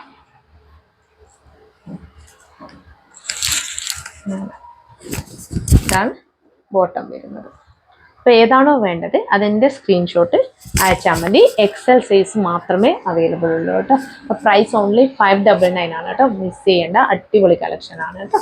ഇതാണ് ബോട്ടം വരുന്നത്. അപ്പോൾ ഏതാണോ വേണ്ടത് അതിൻ്റെ സ്ക്രീൻഷോട്ട് അയച്ചാൽ മതി. XL സൈസ് മാത്രമേ അവൈലബിൾ ഉള്ളൂ കേട്ടോ. അപ്പോൾ പ്രൈസ് ഓൺലി 599 ആണ് കേട്ടോ. മിസ് ചെയ്യേണ്ട അടിപൊളി കളക്ഷൻ ആണ് കേട്ടോ.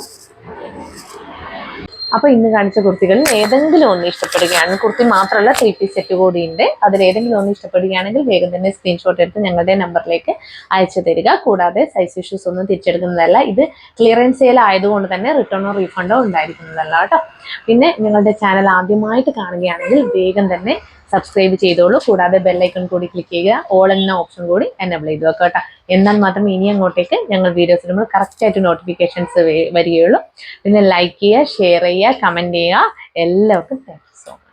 അപ്പോൾ ഇന്ന് കാണിച്ച കുർത്തികളിൽ ഏതെങ്കിലും ഒന്ന് ഇഷ്ടപ്പെടുകയാണെങ്കിൽ, കുർത്തി മാത്രമല്ല 3-piece സെറ്റ് കൂടി ഉണ്ട്, അതിൽ ഏതെങ്കിലും ഒന്ന് ഇഷ്ടപ്പെടുകയാണെങ്കിൽ വേഗം തന്നെ സ്ക്രീൻഷോട്ട് എടുത്ത് ഞങ്ങളുടെ നമ്പറിലേക്ക് അയച്ചു തരിക. കൂടാതെ സൈസ് ഇഷ്യൂസ് ഒന്നും തിരിച്ചെടുക്കുന്നതല്ല. ഇത് ക്ലിയറൻസ് സെയിൽ ആയതുകൊണ്ട് തന്നെ റിട്ടേണോ റീഫണ്ടോ ഉണ്ടായിരിക്കുന്നതല്ല കേട്ടോ. പിന്നെ നിങ്ങളുടെ ചാനൽ ആദ്യമായിട്ട് കാണുകയാണെങ്കിൽ വേഗം തന്നെ സബ്സ്ക്രൈബ് ചെയ്തോളൂ. കൂടാതെ ബെല്ലൈക്കൺ കൂടി ക്ലിക്ക് ചെയ്യുക. ഓൾ എന്ന ഓപ്ഷൻ കൂടി എനേബിൾ ചെയ്ത് വെക്കുക കേട്ടോ. എന്നാൽ മാത്രമേ ഇനി അങ്ങോട്ടേക്ക് ഞങ്ങൾ വീഡിയോസ് ഇടുമ്പോൾ കറക്റ്റായിട്ട് നോട്ടിഫിക്കേഷൻസ് വരികയുള്ളൂ. പിന്നെ ലൈക്ക് ചെയ്യുക, ഷെയർ ചെയ്യുക, കമൻറ്റ് ചെയ്യുക. എല്ലാവർക്കും താങ്ക് യു സോ മച്ച്.